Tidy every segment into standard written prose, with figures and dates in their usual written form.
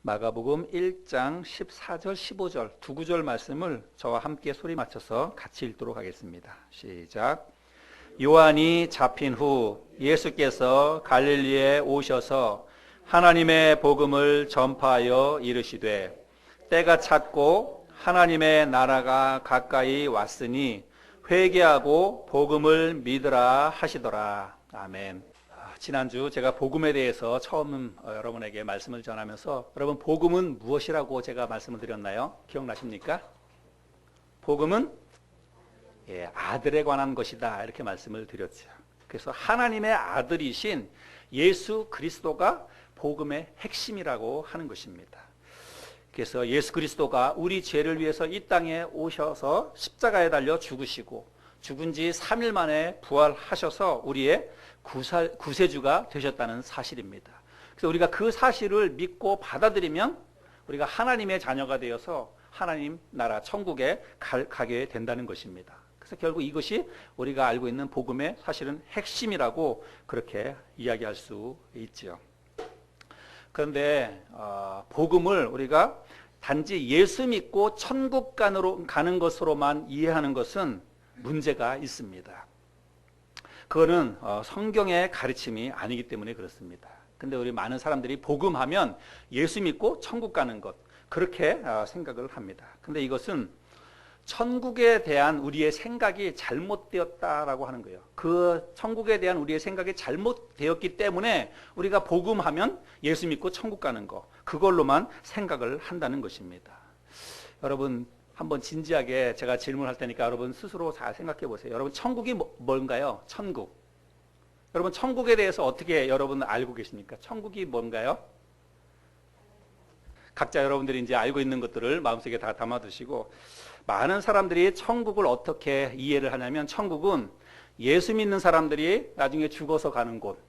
마가복음 1장 14절 15절 두 구절 말씀을 저와 함께 소리 맞춰서 같이 읽도록 하겠습니다. 시작. 요한이 잡힌 후 예수께서 갈릴리에 오셔서 하나님의 복음을 전파하여 이르시되 때가 찼고 하나님의 나라가 가까이 왔으니 회개하고 복음을 믿으라 하시더라. 아멘. 지난주 제가 복음에 대해서 처음 여러분에게 말씀을 전하면서 여러분 복음은 무엇이라고 제가 말씀을 드렸나요? 기억나십니까? 복음은 아들에 관한 것이다 이렇게 말씀을 드렸죠. 그래서 하나님의 아들이신 예수 그리스도가 복음의 핵심이라고 하는 것입니다. 그래서 예수 그리스도가 우리 죄를 위해서 이 땅에 오셔서 십자가에 달려 죽으시고 죽은 지 3일 만에 부활하셔서 우리의 구세주가 되셨다는 사실입니다. 그래서 우리가 그 사실을 믿고 받아들이면 우리가 하나님의 자녀가 되어서 하나님 나라 천국에 가게 된다는 것입니다. 그래서 결국 이것이 우리가 알고 있는 복음의 사실은 핵심이라고 그렇게 이야기할 수 있죠. 그런데 복음을 우리가 단지 예수 믿고 천국 가는 것으로만 이해하는 것은 문제가 있습니다. 그거는 성경의 가르침이 아니기 때문에 그렇습니다. 근데 우리 많은 사람들이 복음하면 예수 믿고 천국 가는 것 그렇게 생각을 합니다. 근데 이것은 천국에 대한 우리의 생각이 잘못되었다라고 하는 거예요. 그 천국에 대한 우리의 생각이 잘못되었기 때문에 우리가 복음하면 예수 믿고 천국 가는 거 그걸로만 생각을 한다는 것입니다. 여러분 한번 진지하게 제가 질문할 테니까 여러분 스스로 잘 생각해 보세요. 여러분 천국이 뭔가요? 천국. 여러분 천국에 대해서 어떻게 여러분 알고 계십니까? 천국이 뭔가요? 각자 여러분들이 이제 알고 있는 것들을 마음속에 다 담아두시고 많은 사람들이 천국을 어떻게 이해를 하냐면 천국은 예수 믿는 사람들이 나중에 죽어서 가는 곳.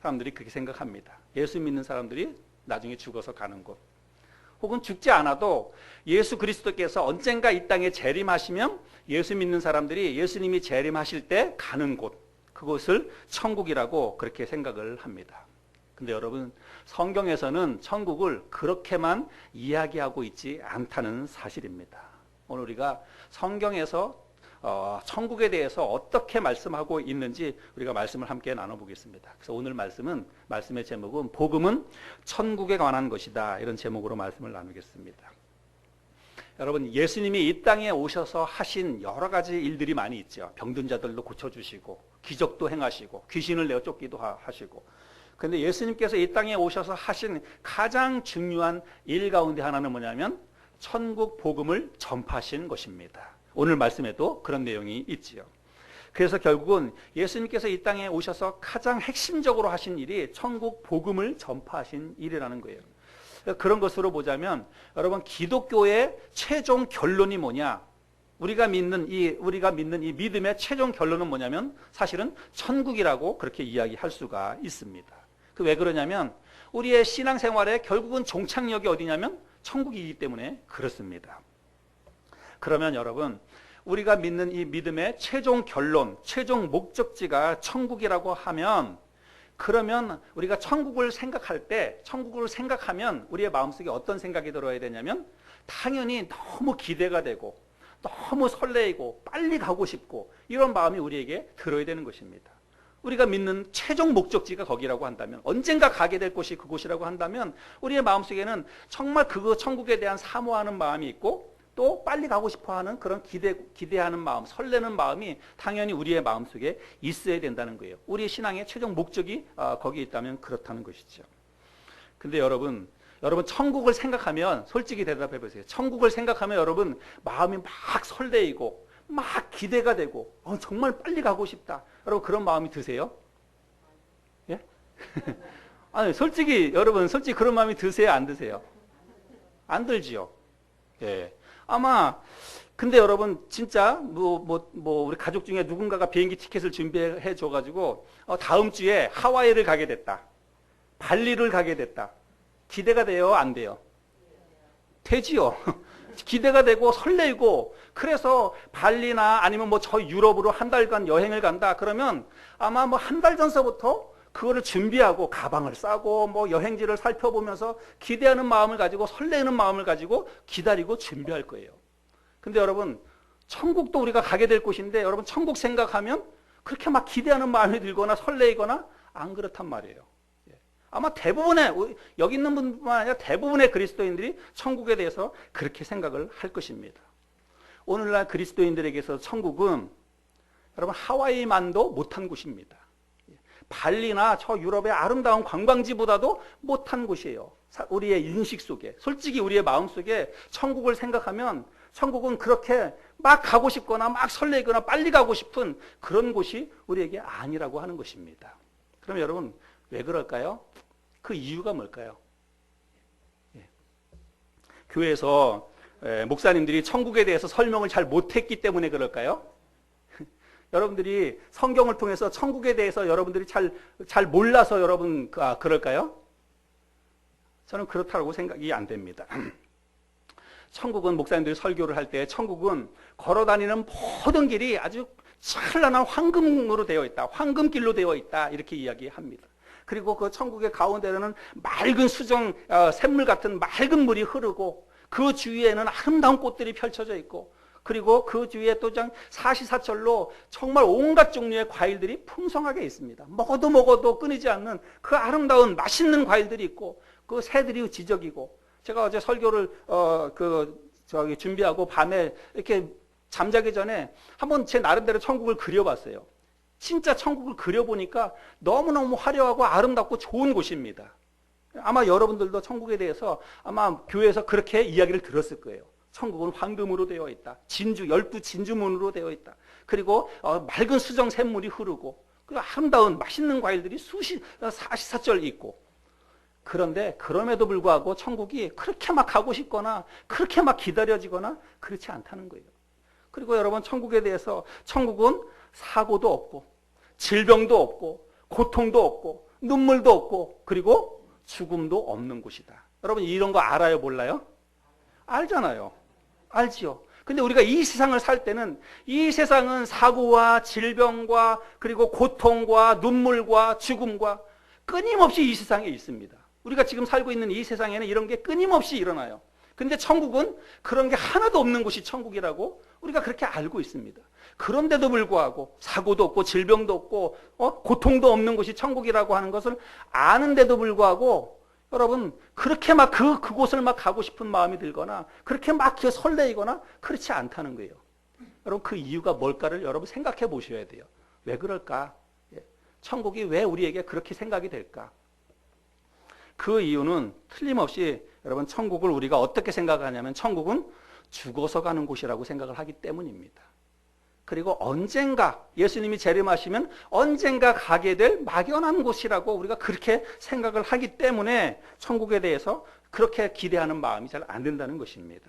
사람들이 그렇게 생각합니다. 예수 믿는 사람들이 나중에 죽어서 가는 곳. 혹은 죽지 않아도 예수 그리스도께서 언젠가 이 땅에 재림하시면 예수 믿는 사람들이 예수님이 재림하실 때 가는 곳, 그곳을 천국이라고 그렇게 생각을 합니다. 근데 여러분 성경에서는 천국을 그렇게만 이야기하고 있지 않다는 사실입니다. 오늘 우리가 성경에서 천국에 대해서 어떻게 말씀하고 있는지 우리가 말씀을 함께 나눠보겠습니다. 그래서 오늘 말씀의 제목은 복음은 천국에 관한 것이다 이런 제목으로 말씀을 나누겠습니다. 여러분 예수님이 이 땅에 오셔서 하신 여러 가지 일들이 많이 있죠. 병든 자들도 고쳐주시고 기적도 행하시고 귀신을 내어 쫓기도 하시고 그런데 예수님께서 이 땅에 오셔서 하신 가장 중요한 일 가운데 하나는 뭐냐면 천국 복음을 전파하신 것입니다. 오늘 말씀에도 그런 내용이 있지요. 그래서 결국은 예수님께서 이 땅에 오셔서 가장 핵심적으로 하신 일이 천국 복음을 전파하신 일이라는 거예요. 그런 것으로 보자면 여러분 기독교의 최종 결론이 뭐냐? 우리가 믿는 이 믿음의 최종 결론은 뭐냐면 사실은 천국이라고 그렇게 이야기할 수가 있습니다. 왜 그러냐면 우리의 신앙생활의 결국은 종착역이 어디냐면 천국이기 때문에 그렇습니다. 그러면 여러분 우리가 믿는 이 믿음의 최종 결론, 최종 목적지가 천국이라고 하면 그러면 우리가 천국을 생각하면 우리의 마음속에 어떤 생각이 들어야 되냐면 당연히 너무 기대가 되고 너무 설레이고 빨리 가고 싶고 이런 마음이 우리에게 들어야 되는 것입니다. 우리가 믿는 최종 목적지가 거기라고 한다면 언젠가 가게 될 곳이 그곳이라고 한다면 우리의 마음속에는 정말 그 천국에 대한 사모하는 마음이 있고 또 빨리 가고 싶어하는 그런 기대하는 마음, 설레는 마음이 당연히 우리의 마음속에 있어야 된다는 거예요. 우리의 신앙의 최종 목적이 거기에 있다면 그렇다는 것이죠. 근데 여러분 천국을 생각하면 솔직히 대답해 보세요. 천국을 생각하면 여러분 마음이 막 설레이고 막 기대가 되고 정말 빨리 가고 싶다. 여러분 그런 마음이 드세요? 예? 아니 솔직히 그런 마음이 드세요? 안 드세요? 안 들지요. 예. 아마 근데 여러분 진짜 우리 가족 중에 누군가가 비행기 티켓을 준비해 줘가지고 다음 주에 하와이를 가게 됐다. 발리를 가게 됐다. 기대가 돼요? 안 돼요? 되지요. 기대가 되고 설레고 그래서 발리나 아니면 저 유럽으로 한 달간 여행을 간다 그러면 아마 한 달 전서부터 그거를 준비하고 가방을 싸고 뭐 여행지를 살펴보면서 기대하는 마음을 가지고 설레는 마음을 가지고 기다리고 준비할 거예요. 근데 여러분, 천국도 우리가 가게 될 곳인데 여러분, 천국 생각하면 그렇게 막 기대하는 마음이 들거나 설레이거나 안 그렇단 말이에요. 아마 대부분의, 여기 있는 분뿐만 아니라 대부분의 그리스도인들이 천국에 대해서 그렇게 생각을 할 것입니다. 오늘날 그리스도인들에게서 천국은 여러분, 하와이만도 못한 곳입니다. 발리나 저 유럽의 아름다운 관광지보다도 못한 곳이에요. 우리의 인식 속에, 솔직히 우리의 마음 속에 천국을 생각하면 천국은 그렇게 막 가고 싶거나 막 설레거나 빨리 가고 싶은 그런 곳이 우리에게 아니라고 하는 것입니다. 그럼 여러분, 왜 그럴까요? 그 이유가 뭘까요? 교회에서 목사님들이 천국에 대해서 설명을 잘 못했기 때문에 그럴까요? 여러분들이 성경을 통해서 천국에 대해서 여러분들이 잘 몰라서 여러분 그럴까요? 저는 그렇다고 생각이 안 됩니다. 천국은, 목사님들이 설교를 할 때 천국은 걸어다니는 모든 길이 아주 찬란한 황금으로 되어 있다, 황금길로 되어 있다, 이렇게 이야기합니다. 그리고 그 천국의 가운데로는 맑은 수정 샘물 같은 맑은 물이 흐르고 그 주위에는 아름다운 꽃들이 펼쳐져 있고, 그리고 그 주위에 또 사시사철로 정말 온갖 종류의 과일들이 풍성하게 있습니다. 먹어도 끊이지 않는 그 아름다운 맛있는 과일들이 있고, 그 새들이 지저귀고. 제가 어제 설교를 준비하고 밤에 이렇게 잠자기 전에 한번 제 나름대로 천국을 그려봤어요. 진짜 천국을 그려보니까 너무너무 화려하고 아름답고 좋은 곳입니다. 아마 여러분들도 천국에 대해서 아마 교회에서 그렇게 이야기를 들었을 거예요. 천국은 황금으로 되어 있다. 12 진주문으로 되어 있다. 그리고 맑은 수정 샘물이 흐르고, 그리고 아름다운 맛있는 과일들이 사시사철 있고. 그런데 그럼에도 불구하고 천국이 그렇게 막 가고 싶거나 그렇게 막 기다려지거나 그렇지 않다는 거예요. 그리고 여러분, 천국에 대해서 천국은 사고도 없고 질병도 없고 고통도 없고 눈물도 없고 그리고 죽음도 없는 곳이다. 여러분, 이런 거 알아요, 몰라요? 알잖아요. 알지요. 근데 우리가 이 세상을 살 때는 이 세상은 사고와 질병과 그리고 고통과 눈물과 죽음과 끊임없이 이 세상에 있습니다. 우리가 지금 살고 있는 이 세상에는 이런 게 끊임없이 일어나요. 근데 천국은 그런 게 하나도 없는 곳이 천국이라고 우리가 그렇게 알고 있습니다. 그런데도 불구하고 사고도 없고 질병도 없고 고통도 없는 곳이 천국이라고 하는 것을 아는데도 불구하고 여러분, 그렇게 막 그곳을 막 가고 싶은 마음이 들거나 그렇게 막 설레이거나 그렇지 않다는 거예요. 여러분, 그 이유가 뭘까를 여러분 생각해 보셔야 돼요. 왜 그럴까? 천국이 왜 우리에게 그렇게 생각이 될까? 그 이유는 틀림없이 여러분, 천국을 우리가 어떻게 생각하냐면 천국은 죽어서 가는 곳이라고 생각을 하기 때문입니다. 그리고 언젠가 예수님이 재림하시면 언젠가 가게 될 막연한 곳이라고 우리가 그렇게 생각을 하기 때문에 천국에 대해서 그렇게 기대하는 마음이 잘 안 든다는 것입니다.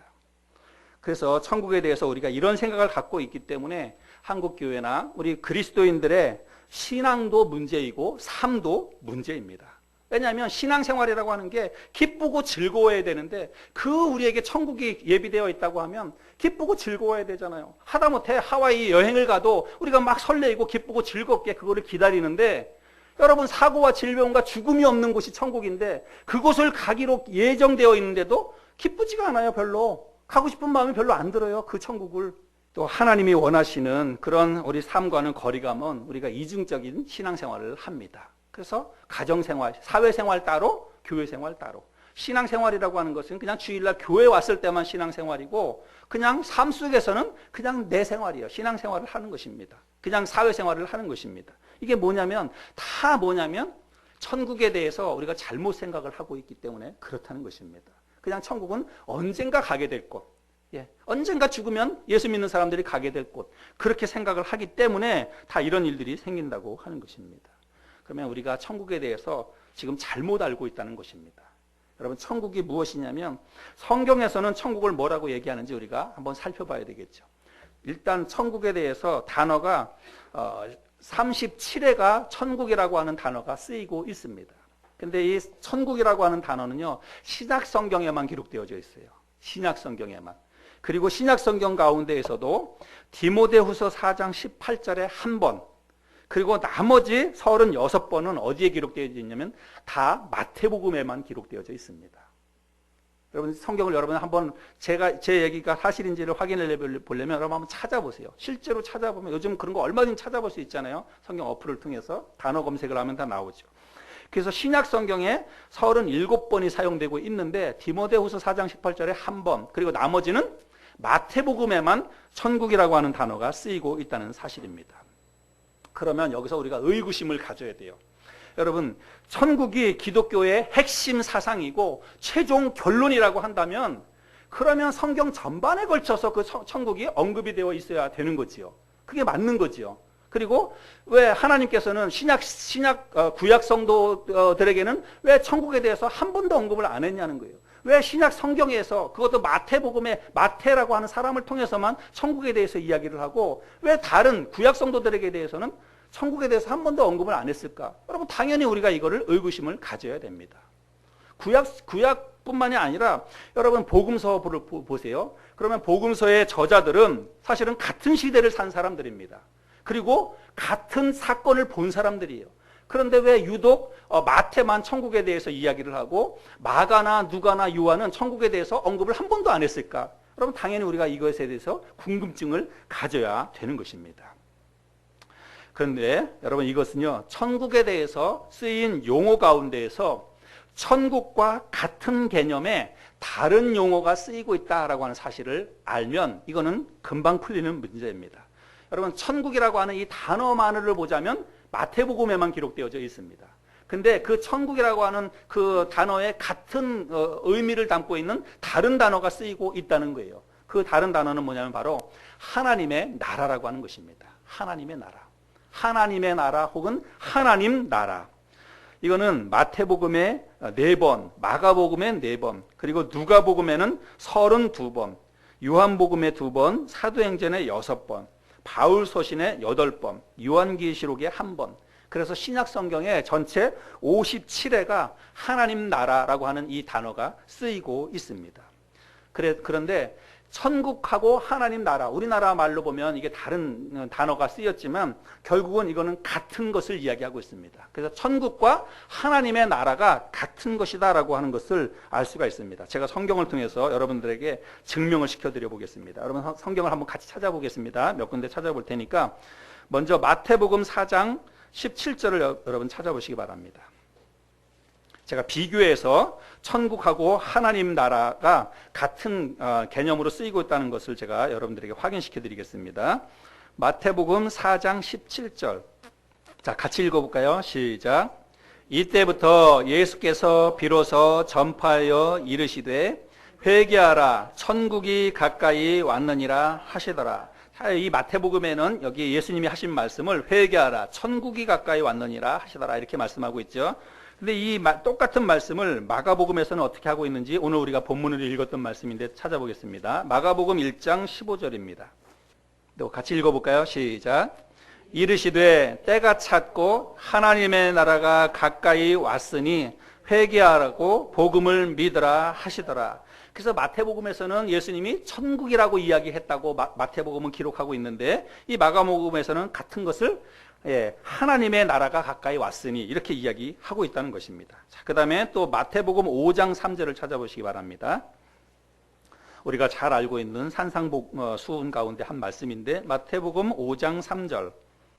그래서 천국에 대해서 우리가 이런 생각을 갖고 있기 때문에 한국교회나 우리 그리스도인들의 신앙도 문제이고 삶도 문제입니다. 왜냐하면 신앙생활이라고 하는 게 기쁘고 즐거워야 되는데 그 우리에게 천국이 예비되어 있다고 하면 기쁘고 즐거워야 되잖아요. 하다못해 하와이 여행을 가도 우리가 막 설레이고 기쁘고 즐겁게 그거를 기다리는데, 여러분, 사고와 질병과 죽음이 없는 곳이 천국인데 그곳을 가기로 예정되어 있는데도 기쁘지가 않아요. 별로 가고 싶은 마음이 별로 안 들어요. 그 천국을. 또 하나님이 원하시는 그런 우리 삶과는 거리가 먼 우리가 이중적인 신앙생활을 합니다. 그래서 가정생활, 사회생활 따로, 교회생활 따로. 신앙생활이라고 하는 것은 그냥 주일날 교회 왔을 때만 신앙생활이고 그냥 삶 속에서는 그냥 내 생활이에요. 신앙생활을 하는 것입니다. 그냥 사회생활을 하는 것입니다. 이게 뭐냐면 천국에 대해서 우리가 잘못 생각을 하고 있기 때문에 그렇다는 것입니다. 그냥 천국은 언젠가 가게 될 곳, 언젠가 죽으면 예수 믿는 사람들이 가게 될 곳, 그렇게 생각을 하기 때문에 다 이런 일들이 생긴다고 하는 것입니다. 그러면 우리가 천국에 대해서 지금 잘못 알고 있다는 것입니다. 여러분, 천국이 무엇이냐면 성경에서는 천국을 뭐라고 얘기하는지 우리가 한번 살펴봐야 되겠죠. 일단 천국에 대해서 단어가 37회가 천국이라고 하는 단어가 쓰이고 있습니다. 근데 이 천국이라고 하는 단어는요, 신약 성경에만 기록되어져 있어요. 신약 성경에만. 그리고 신약 성경 가운데에서도 디모데후서 4장 18절에 한 번, 그리고 나머지 36번은 어디에 기록되어 있냐면 다 마태복음에만 기록되어져 있습니다. 여러분 성경을 여러분 한번 제 얘기가 사실인지를 확인해 보려면 여러분 한번 찾아보세요. 실제로 찾아보면 요즘 그런 거 얼마든지 찾아볼 수 있잖아요. 성경 어플을 통해서 단어 검색을 하면 다 나오죠. 그래서 신약 성경에 37번이 사용되고 있는데 디모데후서 4장 18절에 한 번, 그리고 나머지는 마태복음에만 천국이라고 하는 단어가 쓰이고 있다는 사실입니다. 그러면 여기서 우리가 의구심을 가져야 돼요. 여러분, 천국이 기독교의 핵심 사상이고 최종 결론이라고 한다면 그러면 성경 전반에 걸쳐서 그 천국이 언급이 되어 있어야 되는 거지요. 그게 맞는 거지요. 그리고 왜 하나님께서는 구약 성도들에게는 왜 천국에 대해서 한 번도 언급을 안 했냐는 거예요. 왜 신약 성경에서 그것도 마태복음의 마태라고 하는 사람을 통해서만 천국에 대해서 이야기를 하고 왜 다른 구약 성도들에게 대해서는 천국에 대해서 한 번도 언급을 안 했을까? 여러분 당연히 우리가 이거를 의구심을 가져야 됩니다. 구약뿐만이 아니라 여러분 복음서를 보세요. 그러면 복음서의 저자들은 사실은 같은 시대를 산 사람들입니다. 그리고 같은 사건을 본 사람들이에요. 그런데 왜 유독 마태만 천국에 대해서 이야기를 하고 마가나 누가나 요한은 천국에 대해서 언급을 한 번도 안 했을까? 여러분 당연히 우리가 이것에 대해서 궁금증을 가져야 되는 것입니다. 그런데 여러분 이것은요, 천국에 대해서 쓰인 용어 가운데에서 천국과 같은 개념의 다른 용어가 쓰이고 있다라고 하는 사실을 알면 이거는 금방 풀리는 문제입니다. 여러분 천국이라고 하는 이 단어만을 보자면 마태복음에만 기록되어져 있습니다. 근데 그 천국이라고 하는 그 단어에 같은 의미를 담고 있는 다른 단어가 쓰이고 있다는 거예요. 그 다른 단어는 뭐냐면 바로 하나님의 나라라고 하는 것입니다. 하나님의 나라. 하나님의 나라 혹은 하나님 나라. 이거는 마태복음에 4번, 마가복음에 4번, 그리고 누가복음에는 32번, 요한복음에 2번, 사도행전에 6번, 바울서신에 8번, 요한계시록에 1번. 그래서 신약성경에 전체 57회가 하나님 나라라고 하는 이 단어가 쓰이고 있습니다. 그런데 천국하고 하나님 나라, 우리나라 말로 보면 이게 다른 단어가 쓰였지만 결국은 이거는 같은 것을 이야기하고 있습니다. 그래서 천국과 하나님의 나라가 같은 것이다라고 하는 것을 알 수가 있습니다. 제가 성경을 통해서 여러분들에게 증명을 시켜드려 보겠습니다. 여러분 성경을 한번 같이 찾아보겠습니다. 몇 군데 찾아볼 테니까 먼저 마태복음 4장 17절을 여러분 찾아보시기 바랍니다. 제가 비교해서 천국하고 하나님 나라가 같은 개념으로 쓰이고 있다는 것을 제가 여러분들에게 확인시켜 드리겠습니다. 마태복음 4장 17절. 자, 같이 읽어볼까요? 시작. 이때부터 예수께서 비로소 전파하여 이르시되 회개하라 천국이 가까이 왔느니라 하시더라. 이 마태복음에는 여기 예수님이 하신 말씀을 회개하라 천국이 가까이 왔느니라 하시더라 이렇게 말씀하고 있죠. 근데 이 똑같은 말씀을 마가복음에서는 어떻게 하고 있는지 오늘 우리가 본문을 읽었던 말씀인데 찾아보겠습니다. 마가복음 1장 15절입니다. 또 같이 읽어볼까요? 시작. 이르시되 때가 찼고 하나님의 나라가 가까이 왔으니 회개하라고 복음을 믿으라 하시더라. 그래서 마태복음에서는 예수님이 천국이라고 이야기했다고 마태복음은 기록하고 있는데 이 마가복음에서는 같은 것을 하나님의 나라가 가까이 왔으니 이렇게 이야기하고 있다는 것입니다. 자, 그 다음에 또 마태복음 5장 3절을 찾아보시기 바랍니다. 우리가 잘 알고 있는 산상수훈 가운데 한 말씀인데 마태복음 5장 3절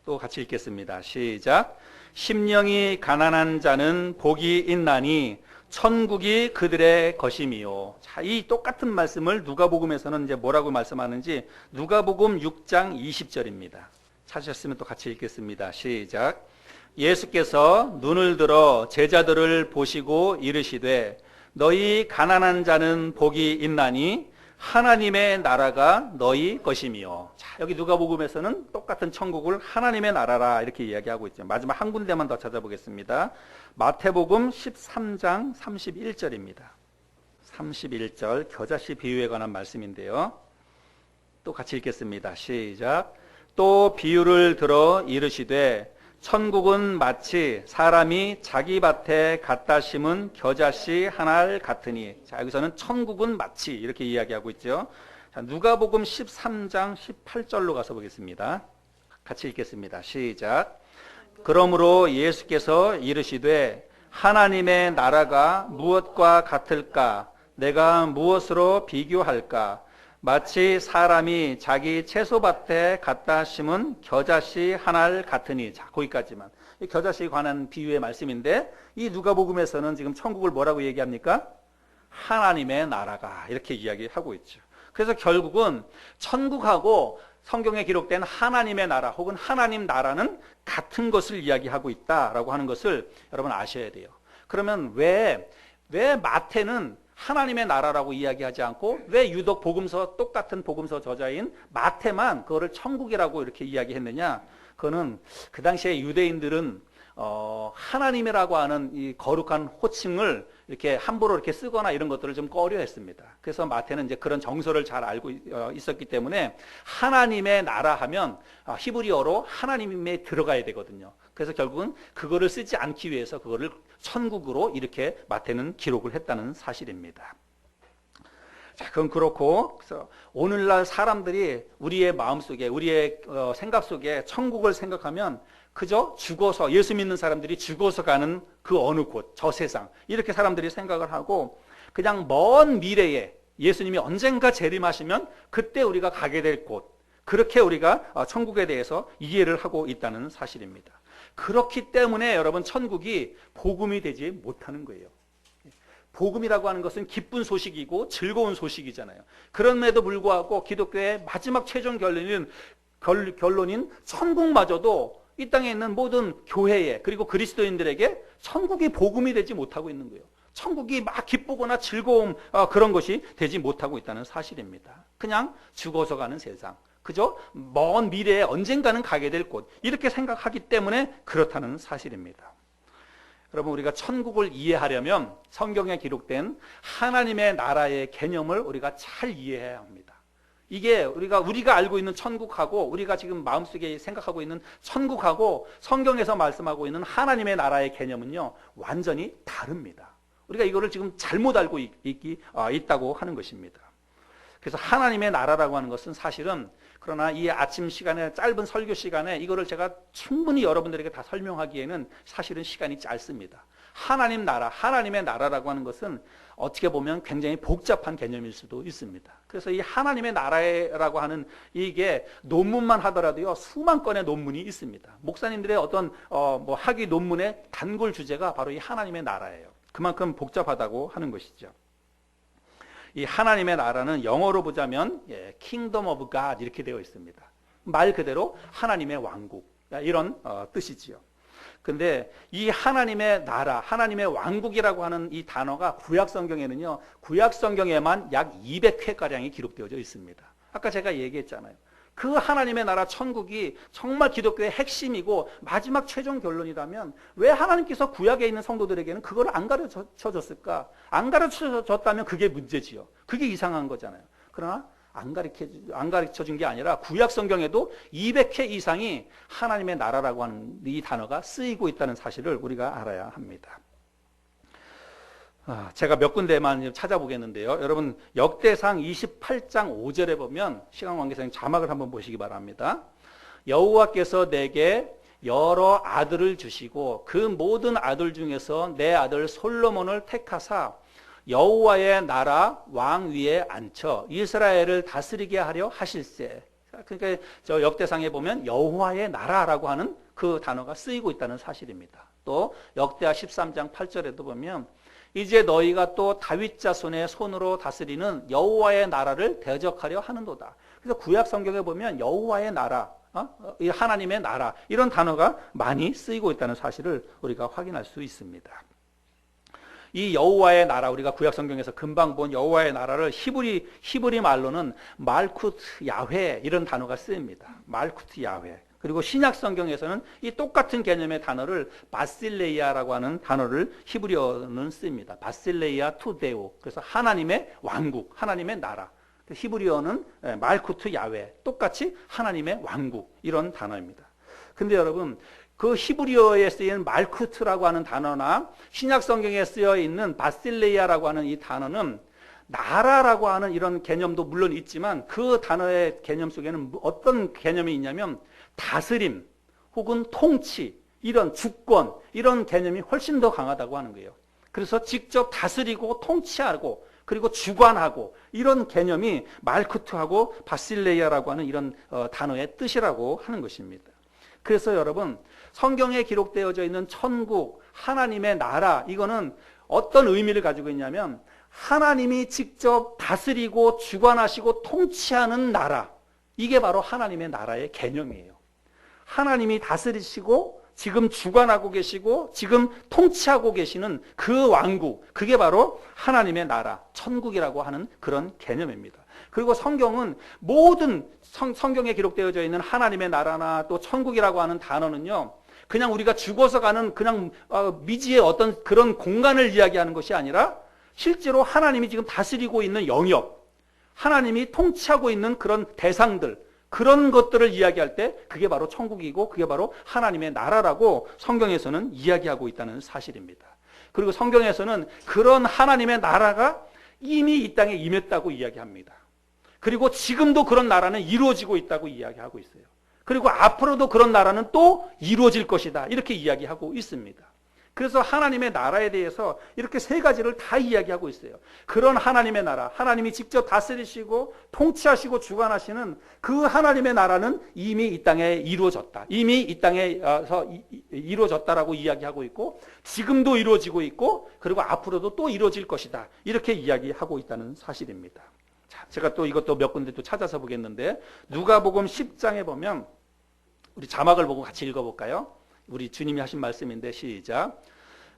또 같이 읽겠습니다. 시작. 심령이 가난한 자는 복이 있나니 천국이 그들의 것임이요. 자, 이 똑같은 말씀을 누가복음에서는 이제 뭐라고 말씀하는지 누가복음 6장 20절입니다. 찾으셨으면 또 같이 읽겠습니다. 시작. 예수께서 눈을 들어 제자들을 보시고 이르시되 너희 가난한 자는 복이 있나니 하나님의 나라가 너희 것이며. 자, 여기 누가복음에서는 똑같은 천국을 하나님의 나라라 이렇게 이야기하고 있죠. 마지막 한 군데만 더 찾아보겠습니다. 마태복음 13장 31절입니다. 31절 겨자씨 비유에 관한 말씀인데요. 또 같이 읽겠습니다. 시작. 또 비유를 들어 이르시되 천국은 마치 사람이 자기 밭에 갖다 심은 겨자씨 하나를 같으니. 자, 여기서는 천국은 마치 이렇게 이야기하고 있죠. 자, 누가복음 13장 18절로 가서 보겠습니다. 같이 읽겠습니다. 시작. 그러므로 예수께서 이르시되 하나님의 나라가 무엇과 같을까? 내가 무엇으로 비교할까? 마치 사람이 자기 채소밭에 갖다 심은 겨자씨 하나를 같으니. 자, 거기까지만. 이 겨자씨에 관한 비유의 말씀인데, 이 누가복음에서는 지금 천국을 뭐라고 얘기합니까? 하나님의 나라가, 이렇게 이야기하고 있죠. 그래서 결국은 천국하고 성경에 기록된 하나님의 나라 혹은 하나님 나라는 같은 것을 이야기하고 있다라고 하는 것을 여러분 아셔야 돼요. 그러면 왜 마태는 하나님의 나라라고 이야기하지 않고 왜 유독 복음서, 똑같은 복음서 저자인 마태만 그거를 천국이라고 이렇게 이야기했느냐? 그거는 그 당시에 유대인들은 하나님이라고 하는 이 거룩한 호칭을 이렇게 함부로 이렇게 쓰거나 이런 것들을 좀 꺼려했습니다. 그래서 마태는 이제 그런 정서를 잘 알고 있었기 때문에 하나님의 나라 하면 히브리어로 하나님에 들어가야 되거든요. 그래서 결국은 그거를 쓰지 않기 위해서 그거를 천국으로 이렇게 마태는 기록을 했다는 사실입니다. 자, 그건 그렇고, 그래서 오늘날 사람들이 우리의 마음속에, 우리의 생각 속에 천국을 생각하면 그저 죽어서, 예수 믿는 사람들이 죽어서 가는 그 어느 곳, 저 세상, 이렇게 사람들이 생각을 하고 그냥 먼 미래에 예수님이 언젠가 재림하시면 그때 우리가 가게 될 곳, 그렇게 우리가 천국에 대해서 이해를 하고 있다는 사실입니다. 그렇기 때문에 여러분 천국이 복음이 되지 못하는 거예요. 복음이라고 하는 것은 기쁜 소식이고 즐거운 소식이잖아요. 그럼에도 불구하고 기독교의 마지막 최종 결론인 천국마저도 이 땅에 있는 모든 교회에 그리고 그리스도인들에게 천국이 복음이 되지 못하고 있는 거예요. 천국이 막 기쁘거나 즐거움 그런 것이 되지 못하고 있다는 사실입니다. 그냥 죽어서 가는 세상, 그죠? 먼 미래에 언젠가는 가게 될 곳, 이렇게 생각하기 때문에 그렇다는 사실입니다. 여러분, 우리가 천국을 이해하려면 성경에 기록된 하나님의 나라의 개념을 우리가 잘 이해해야 합니다. 이게 우리가 알고 있는 천국하고 우리가 지금 마음속에 생각하고 있는 천국하고 성경에서 말씀하고 있는 하나님의 나라의 개념은요, 완전히 다릅니다. 우리가 이거를 지금 잘못 알고 있다고 하는 것입니다. 그래서 하나님의 나라라고 하는 것은 사실은, 그러나 이 아침 시간에, 짧은 설교 시간에 이거를 제가 충분히 여러분들에게 다 설명하기에는 사실은 시간이 짧습니다. 하나님의 나라라고 하는 것은 어떻게 보면 굉장히 복잡한 개념일 수도 있습니다. 그래서 이 하나님의 나라라고 하는 이게 논문만 하더라도요, 수만 건의 논문이 있습니다. 목사님들의 어떤 학위 논문의 단골 주제가 바로 이 하나님의 나라예요. 그만큼 복잡하다고 하는 것이죠. 이 하나님의 나라는 영어로 보자면 Kingdom of God 이렇게 되어 있습니다. 말 그대로 하나님의 왕국, 이런 뜻이지요. 근데 이 하나님의 나라, 하나님의 왕국이라고 하는 이 단어가 구약 성경에는요, 구약 성경에만 약 200회가량이 기록되어져 있습니다. 아까 제가 얘기했잖아요. 그 하나님의 나라 천국이 정말 기독교의 핵심이고 마지막 최종 결론이라면 왜 하나님께서 구약에 있는 성도들에게는 그걸 안 가르쳐 줬을까? 안 가르쳐 줬다면 그게 문제지요. 그게 이상한 거잖아요. 그러나 안 가르쳐 준 게 아니라 구약 성경에도 200회 이상이 하나님의 나라라고 하는 이 단어가 쓰이고 있다는 사실을 우리가 알아야 합니다. 제가 몇 군데만 찾아보겠는데요. 여러분, 역대상 28장 5절에 보면 시간 관계상 자막을 한번 보시기 바랍니다. 여호와께서 내게 여러 아들을 주시고 그 모든 아들 중에서 내 아들 솔로몬을 택하사 여호와의 나라 왕 위에 앉혀 이스라엘을 다스리게 하려 하실세. 그러니까 저 역대상에 보면 여호와의 나라라고 하는 그 단어가 쓰이고 있다는 사실입니다. 또 역대하 13장 8절에도 보면 이제 너희가 또 다윗 자손의 손으로 다스리는 여호와의 나라를 대적하려 하는도다. 그래서 구약 성경에 보면 여호와의 나라, 이 하나님의 나라, 이런 단어가 많이 쓰이고 있다는 사실을 우리가 확인할 수 있습니다. 이 여호와의 나라, 우리가 구약 성경에서 금방 본 여호와의 나라를 히브리 말로는 말쿠트 야훼, 이런 단어가 쓰입니다. 말쿠트 야훼. 그리고 신약 성경에서는 이 똑같은 개념의 단어를 바실레이아라고 하는 단어를 히브리어는 씁니다. 바실레이아 투데오. 그래서 하나님의 왕국, 하나님의 나라. 히브리어는 말쿠트 야훼, 똑같이 하나님의 왕국, 이런 단어입니다. 근데 여러분, 그 히브리어에 쓰이는 말쿠트라고 하는 단어나 신약 성경에 쓰여 있는 바실레이아라고 하는 이 단어는 나라라고 하는 이런 개념도 물론 있지만 그 단어의 개념 속에는 어떤 개념이 있냐면 다스림 혹은 통치, 이런 주권, 이런 개념이 훨씬 더 강하다고 하는 거예요. 그래서 직접 다스리고 통치하고 그리고 주관하고 이런 개념이 말쿠트하고 바실레이아라고 하는 이런 단어의 뜻이라고 하는 것입니다. 그래서 여러분, 성경에 기록되어져 있는 천국, 하나님의 나라, 이거는 어떤 의미를 가지고 있냐면 하나님이 직접 다스리고 주관하시고 통치하는 나라, 이게 바로 하나님의 나라의 개념이에요. 하나님이 다스리시고 지금 주관하고 계시고 지금 통치하고 계시는 그 왕국, 그게 바로 하나님의 나라, 천국이라고 하는 그런 개념입니다. 그리고 성경은 모든 성경에 기록되어져 있는 하나님의 나라나 또 천국이라고 하는 단어는요, 그냥 우리가 죽어서 가는 그냥 미지의 어떤 그런 공간을 이야기하는 것이 아니라 실제로 하나님이 지금 다스리고 있는 영역, 하나님이 통치하고 있는 그런 대상들, 그런 것들을 이야기할 때 그게 바로 천국이고 그게 바로 하나님의 나라라고 성경에서는 이야기하고 있다는 사실입니다. 그리고 성경에서는 그런 하나님의 나라가 이미 이 땅에 임했다고 이야기합니다. 그리고 지금도 그런 나라는 이루어지고 있다고 이야기하고 있어요. 그리고 앞으로도 그런 나라는 또 이루어질 것이다, 이렇게 이야기하고 있습니다. 그래서 하나님의 나라에 대해서 이렇게 세 가지를 다 이야기하고 있어요. 그런 하나님의 나라, 하나님이 직접 다스리시고 통치하시고 주관하시는 그 하나님의 나라는 이미 이 땅에 이루어졌다, 이미 이 땅에서 이루어졌다라고 이야기하고 있고 지금도 이루어지고 있고 그리고 앞으로도 또 이루어질 것이다, 이렇게 이야기하고 있다는 사실입니다. 자, 제가 또 이것도 몇 군데 또 찾아서 보겠는데 누가복음 10장에 보면 우리 자막을 보고 같이 읽어볼까요? 우리 주님이 하신 말씀인데 시작.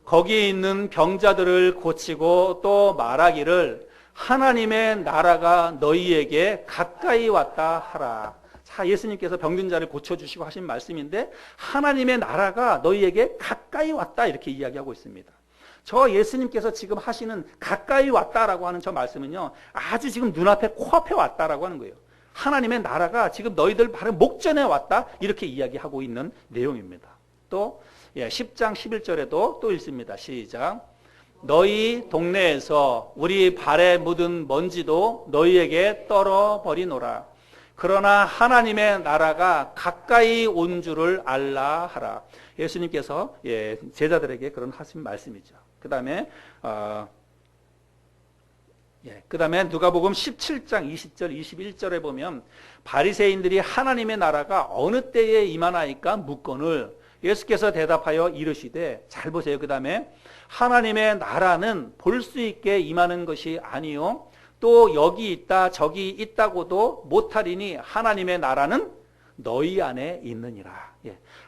거기에 있는 병자들을 고치고 또 말하기를 하나님의 나라가 너희에게 가까이 왔다 하라. 자, 예수님께서 병든 자를 고쳐주시고 하신 말씀인데 하나님의 나라가 너희에게 가까이 왔다, 이렇게 이야기하고 있습니다. 저 예수님께서 지금 하시는 가까이 왔다라고 하는 저 말씀은요, 아주 지금 눈앞에 코앞에 왔다라고 하는 거예요. 하나님의 나라가 지금 너희들 바로 목전에 왔다, 이렇게 이야기하고 있는 내용입니다. 또 10장 11절에도 또 읽습니다. 시작. 너희 동네에서 우리 발에 묻은 먼지도 너희에게 떨어버리노라. 그러나 하나님의 나라가 가까이 온 줄을 알라 하라. 예수님께서 제자들에게 그런 하신 말씀이죠. 그 다음에 누가복음 17장 20절 21절에 보면 바리새인들이 하나님의 나라가 어느 때에 임하나이까 묻거늘 예수께서 대답하여 이르시되, 잘 보세요. 그 다음에 하나님의 나라는 볼 수 있게 임하는 것이 아니요 또 여기 있다 저기 있다고도 못하리니 하나님의 나라는 너희 안에 있느니라.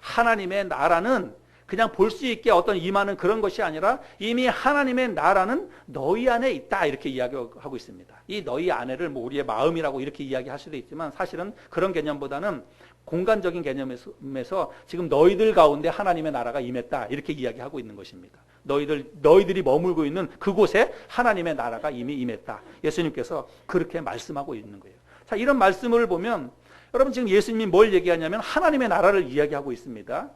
하나님의 나라는 그냥 볼 수 있게 어떤 임하는 그런 것이 아니라 이미 하나님의 나라는 너희 안에 있다, 이렇게 이야기하고 있습니다. 이 너희 안에를 뭐 우리의 마음이라고 이렇게 이야기할 수도 있지만 사실은 그런 개념보다는 공간적인 개념에서 지금 너희들 가운데 하나님의 나라가 임했다, 이렇게 이야기하고 있는 것입니다. 너희들이 머물고 있는 그곳에 하나님의 나라가 이미 임했다, 예수님께서 그렇게 말씀하고 있는 거예요. 자, 이런 말씀을 보면 여러분 지금 예수님이 뭘 얘기하냐면 하나님의 나라를 이야기하고 있습니다.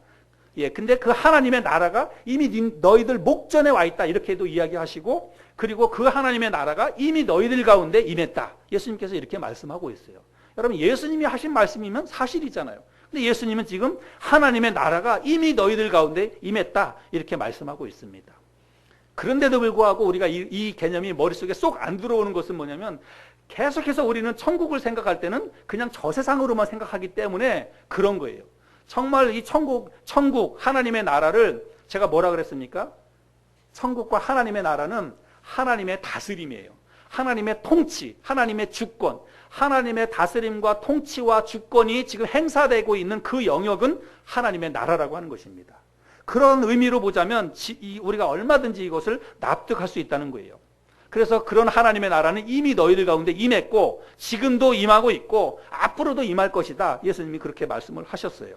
근데 그 하나님의 나라가 이미 너희들 목전에 와 있다, 이렇게도 이야기하시고 그리고 그 하나님의 나라가 이미 너희들 가운데 임했다, 예수님께서 이렇게 말씀하고 있어요. 여러분 예수님이 하신 말씀이면 사실이잖아요. 근데 예수님은 지금 하나님의 나라가 이미 너희들 가운데 임했다, 이렇게 말씀하고 있습니다. 그런데도 불구하고 우리가 이 개념이 머릿속에 쏙 안 들어오는 것은 뭐냐면 계속해서 우리는 천국을 생각할 때는 그냥 저 세상으로만 생각하기 때문에 그런 거예요. 정말 이 천국 하나님의 나라를 제가 뭐라 그랬습니까? 천국과 하나님의 나라는 하나님의 다스림이에요. 하나님의 통치, 하나님의 주권, 하나님의 다스림과 통치와 주권이 지금 행사되고 있는 그 영역은 하나님의 나라라고 하는 것입니다. 그런 의미로 보자면 우리가 얼마든지 이것을 납득할 수 있다는 거예요. 그래서 그런 하나님의 나라는 이미 너희들 가운데 임했고 지금도 임하고 있고 앞으로도 임할 것이다, 예수님이 그렇게 말씀을 하셨어요.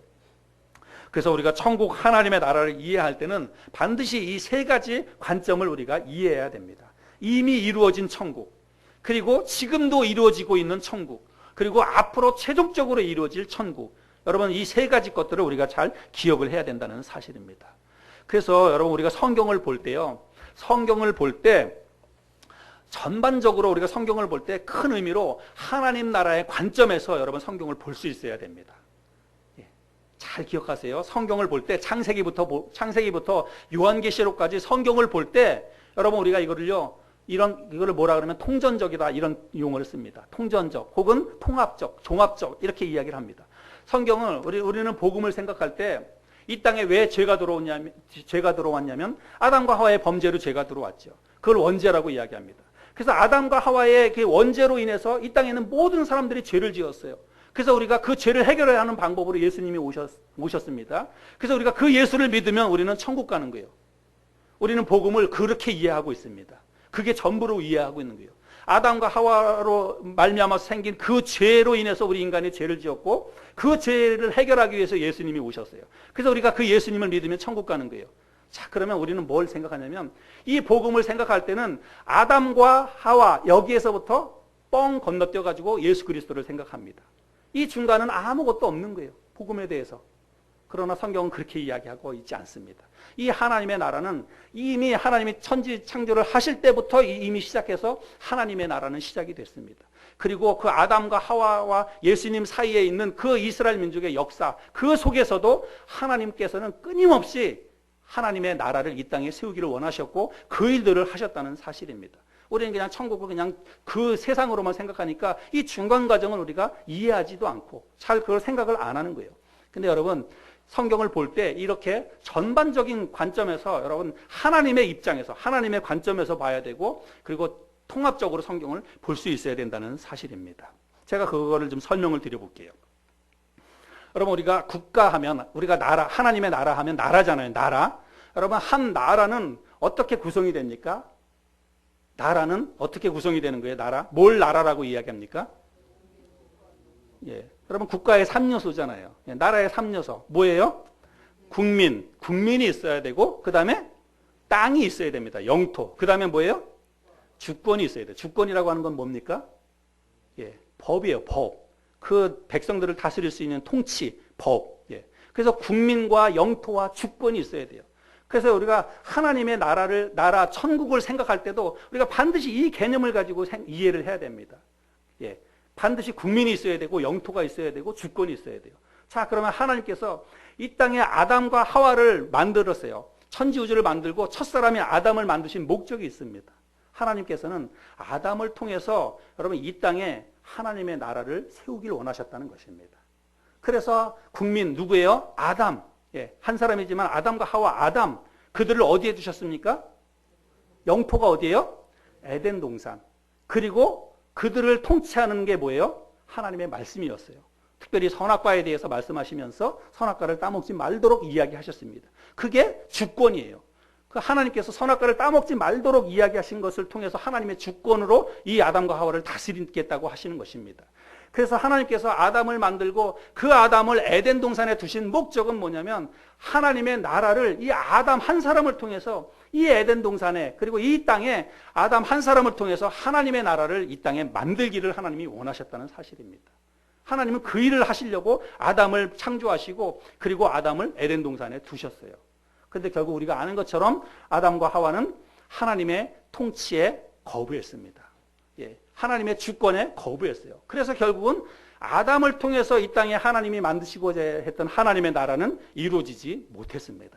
그래서 우리가 천국 하나님의 나라를 이해할 때는 반드시 이 세 가지 관점을 우리가 이해해야 됩니다. 이미 이루어진 천국, 그리고 지금도 이루어지고 있는 천국, 그리고 앞으로 최종적으로 이루어질 천국. 여러분 이 세 가지 것들을 우리가 잘 기억을 해야 된다는 사실입니다. 그래서 여러분 우리가 성경을 볼 때요, 성경을 볼 때 전반적으로 우리가 성경을 볼 때 큰 의미로 하나님 나라의 관점에서 여러분 성경을 볼 수 있어야 됩니다. 잘 기억하세요. 성경을 볼 때 창세기부터 요한계시록까지 성경을 볼 때 여러분 우리가 이거를 뭐라 그러면 통전적이다 이런 용어를 습니다. 통전적 혹은 통합적, 종합적 이렇게 이야기를 합니다. 성경은 우리는 복음을 생각할 때 이 땅에 왜 죄가 들어왔냐면 아담과 하와의 범죄로 죄가 들어왔죠. 그걸 원죄라고 이야기합니다. 그래서 아담과 하와의 그 원죄로 인해서 이 땅에는 모든 사람들이 죄를 지었어요. 그래서 우리가 그 죄를 해결해야 하는 방법으로 예수님이 오셨습니다. 그래서 우리가 그 예수를 믿으면 우리는 천국 가는 거예요. 우리는 복음을 그렇게 이해하고 있습니다. 그게 전부로 이해하고 있는 거예요. 아담과 하와로 말미암아서 생긴 그 죄로 인해서 우리 인간이 죄를 지었고 그 죄를 해결하기 위해서 예수님이 오셨어요. 그래서 우리가 그 예수님을 믿으면 천국 가는 거예요. 자, 그러면 우리는 뭘 생각하냐면 이 복음을 생각할 때는 아담과 하와 여기에서부터 뻥 건너뛰어 가지고 예수 그리스도를 생각합니다. 이 중간은 아무것도 없는 거예요. 복음에 대해서. 그러나 성경은 그렇게 이야기하고 있지 않습니다. 이 하나님의 나라는 이미 하나님이 천지 창조를 하실 때부터 이미 시작해서 하나님의 나라는 시작이 됐습니다. 그리고 그 아담과 하와와 예수님 사이에 있는 그 이스라엘 민족의 역사, 그 속에서도 하나님께서는 끊임없이 하나님의 나라를 이 땅에 세우기를 원하셨고 그 일들을 하셨다는 사실입니다. 우리는 그냥 천국을 그냥 그 세상으로만 생각하니까 이 중간 과정을 우리가 이해하지도 않고 잘 그걸 생각을 안 하는 거예요. 근데 여러분 성경을 볼 때 이렇게 전반적인 관점에서 여러분 하나님의 입장에서 하나님의 관점에서 봐야 되고 그리고 통합적으로 성경을 볼 수 있어야 된다는 사실입니다. 제가 그거를 좀 설명을 드려볼게요. 여러분 우리가 국가하면 우리가 나라 하나님의 나라 하면 나라잖아요. 나라. 여러분 한 나라는 어떻게 구성이 됩니까? 나라는 어떻게 구성이 되는 거예요? 나라? 뭘 나라라고 이야기합니까? 예. 여러분 국가의 3요소잖아요. 예. 나라의 3요소. 뭐예요? 국민이 있어야 되고 그 다음에 땅이 있어야 됩니다. 영토. 그 다음에 뭐예요? 주권이 있어야 돼요. 주권이라고 하는 건 뭡니까? 예. 법이에요. 법. 그 백성들을 다스릴 수 있는 통치, 법. 예. 그래서 국민과 영토와 주권이 있어야 돼요. 그래서 우리가 하나님의 나라, 천국을 생각할 때도 우리가 반드시 이 개념을 가지고 이해를 해야 됩니다. 예. 반드시 국민이 있어야 되고, 영토가 있어야 되고, 주권이 있어야 돼요. 자, 그러면 하나님께서 이 땅에 아담과 하와를 만들었어요. 천지우주를 만들고 첫사람이 아담을 만드신 목적이 있습니다. 하나님께서는 아담을 통해서 여러분 이 땅에 하나님의 나라를 세우길 원하셨다는 것입니다. 그래서 국민 누구예요? 아담. 예, 한 사람이지만 아담과 하와 아담. 그들을 어디에 두셨습니까? 영토가 어디예요? 에덴 동산. 그리고 그들을 통치하는 게 뭐예요? 하나님의 말씀이었어요. 특별히 선악과에 대해서 말씀하시면서 선악과를 따먹지 말도록 이야기하셨습니다. 그게 주권이에요. 그 하나님께서 선악과를 따먹지 말도록 이야기하신 것을 통해서 하나님의 주권으로 이 아담과 하와를 다스리겠다고 하시는 것입니다. 그래서 하나님께서 아담을 만들고 그 아담을 에덴 동산에 두신 목적은 뭐냐면 하나님의 나라를 이 아담 한 사람을 통해서 이 에덴 동산에 그리고 이 땅에 아담 한 사람을 통해서 하나님의 나라를 이 땅에 만들기를 하나님이 원하셨다는 사실입니다. 하나님은 그 일을 하시려고 아담을 창조하시고 그리고 아담을 에덴 동산에 두셨어요. 그런데 결국 우리가 아는 것처럼 아담과 하와는 하나님의 통치에 거부했습니다. 예, 하나님의 주권에 거부했어요. 그래서 결국은 아담을 통해서 이 땅에 하나님이 만드시고자 했던 하나님의 나라는 이루어지지 못했습니다.